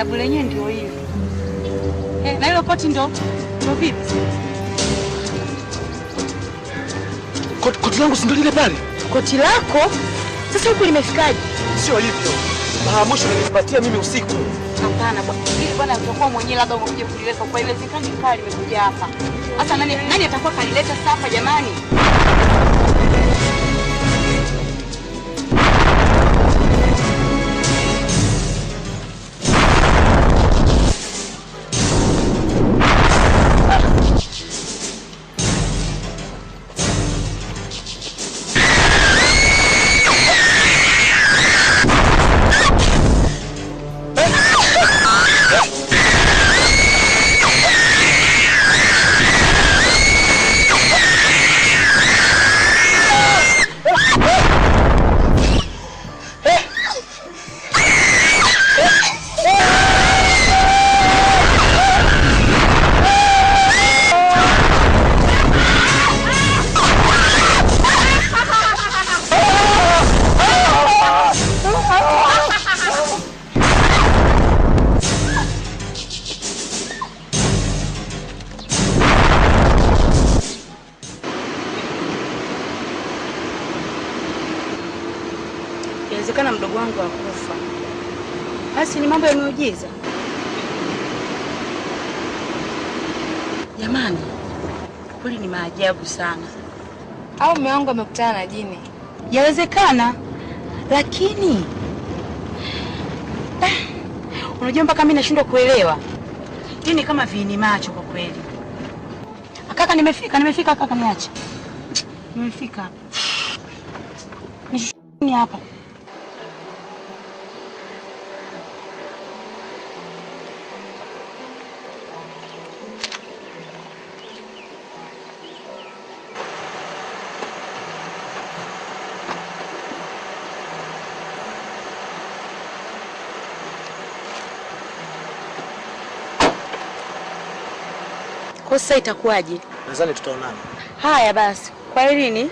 Dabu lenyewe ndio hili. Na hilo koti ndio vipi? Koti langu si ndio lile pale? Koti lako? Sasa huko limefikaje? Sio hivyo. Mara mwisho nilipatia mimi usiku. Hapana bwana. Hili bwana utakuwa mwenyewe labda umekuja kuliweka kwa ile zikani kali limekuja hapa. Sasa nani atakuwa kalileta hapa jamani? Inawezekana mdogo wangu akufa. Basi ni mambo ya miujiza. Jamani, kweli ni maajabu sana. Au mume wangu amekutana na jini? Yawezekana. Lakini unajua mpaka mimi nashindwa kuelewa. Hii ni kama viini macho kwa kweli. Kaka nimefika kaka niache. Nimefika. Ni hapa. Kosa itakuwaje? Nadhani tutaonana. Haya basi. Kwa lini?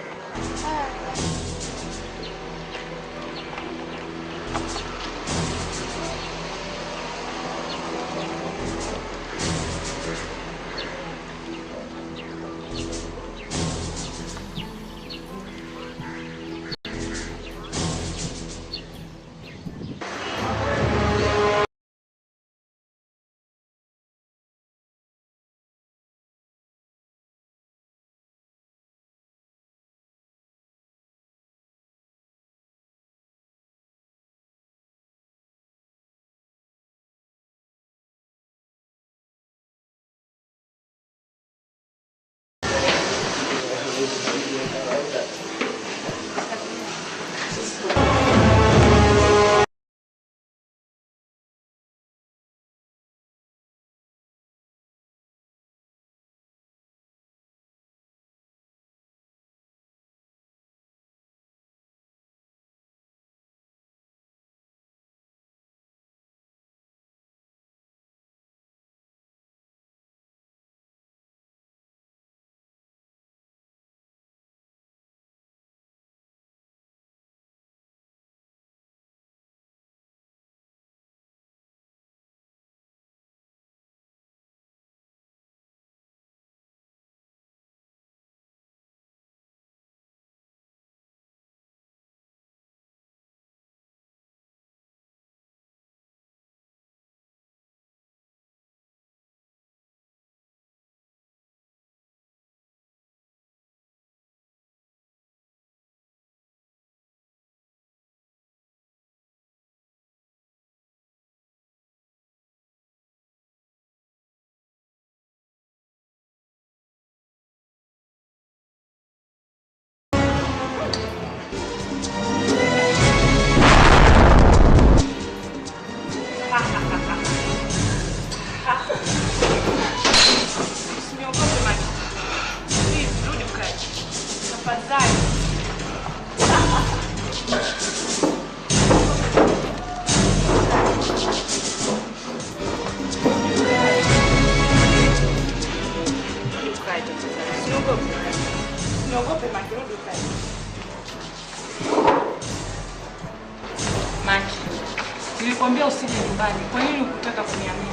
Nilikwambia usije nyumbani. Kwa nini ukutaka kuniamini?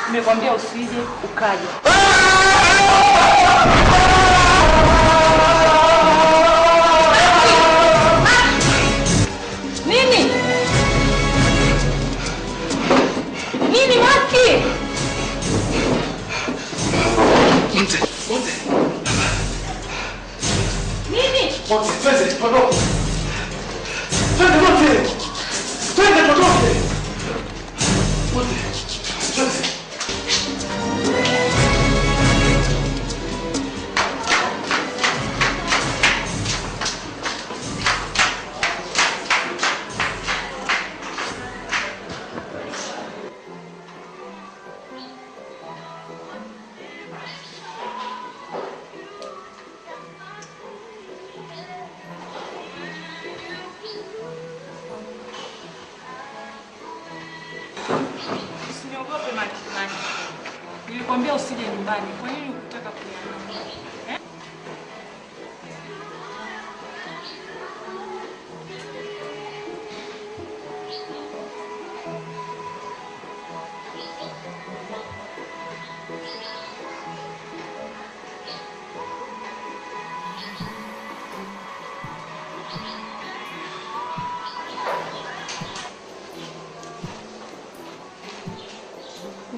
Nimekwambia usije ukaje. Nini? Nini Maki? Monte. Nini? Monte, twende tuondoke. Twende Monte. Twende tuondoke. Monte. Twende. Usiniogope Maki. Nilikwambia usije nyumbani. Kwa nini ukutaka kuniamini?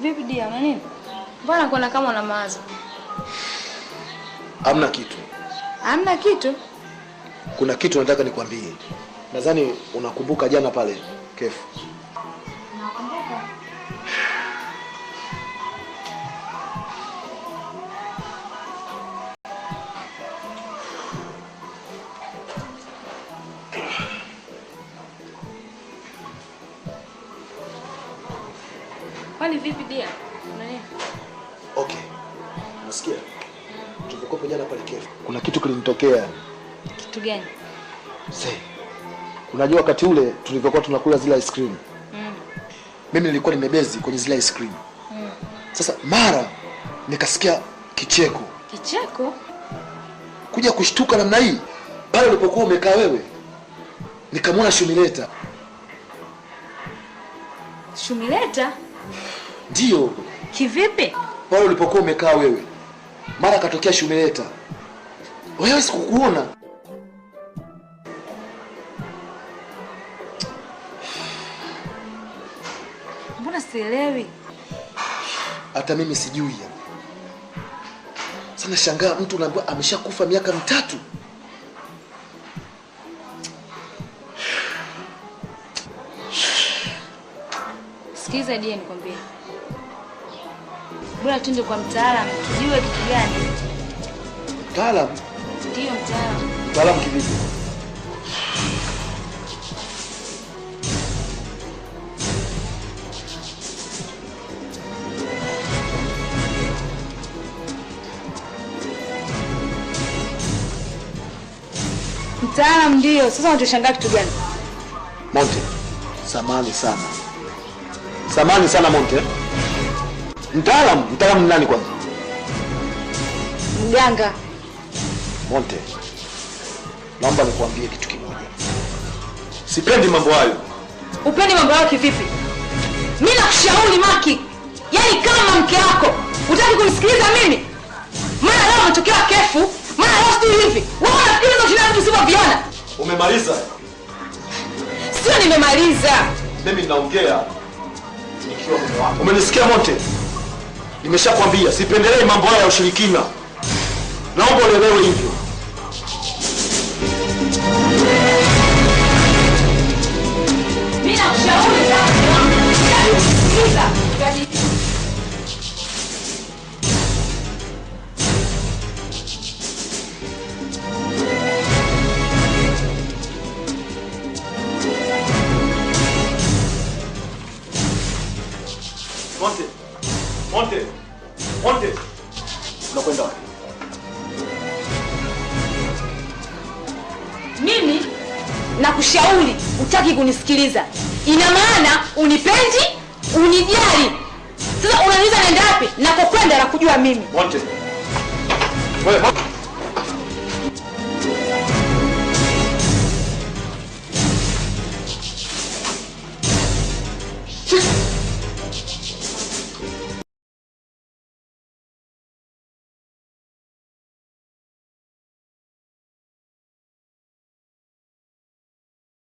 Vipi dia, una nini? Mbona kuna kama una mawazo? Hamna kitu. Hamna kitu? Kuna kitu nataka nikwambie. Nadhani unakumbuka jana pale Kefu. Nakumbuka. Kwani vipi dia? Una nini? Okay. Nasikia. Tulipokuwa jana pale Kefu. Kuna kitu kilinitokea. Kitu gani? Unajua wakati ule tulivyokuwa tunakula zile ice cream. Mimi nilikuwa nimebezi kwenye zile ice cream. Sasa mara nikasikia kicheko. Kicheko? Kuja kushtuka namna hii pale ulipokuwa umekaa wewe. Nikamwona Shumileta. Shumileta? Ndio. Kivipi? Pale ulipokuwa umekaa wewe. Mara akatokea Shumileta. Wewe sikukuona. Mbona sielewi? Hata mimi sijui. Sana shangaa mtu unaambiwa ameshakufa miaka 3. Sikiza die nikwambie. Bora tunde kwa mtaalamu tujue kitu gani. Mtaalamu? Ndio mtaalamu. Mtaalamu kivipi? Mtaalamu ndio. Sasa unachoshangaa kitu gani? Monte, samani sana. Samani sana Monte. Mtaalamu nani kwanza? Mganga. Monte, naomba nikuambie kitu kimoja. Sipendi mambo hayo. Upendi mambo hayo kivipi? Mimi nakushauri Maki. Yaani kama mke wako, utaki kunisikiliza mimi? Maana leo umetokea Kefu, maana leo sio hivi. Wewe unafikiri ndio vitu usivyoviona? Umemaliza? Sio nimemaliza. Mimi ninaongea nikiwa mume wako. Umenisikia Monte? Nimeshakwambia sipendelee mambo haya ya ushirikina. Naomba uelewe hivyo. Mimi nakushauri sana. Sikiliza. Monte. Unakwenda wapi? Mimi nakushauri utaki kunisikiliza. Ina maana unipendi, unijali. Sasa unaniuliza naenda wapi? Nakokwenda na kujua mimi. Monte. Wewe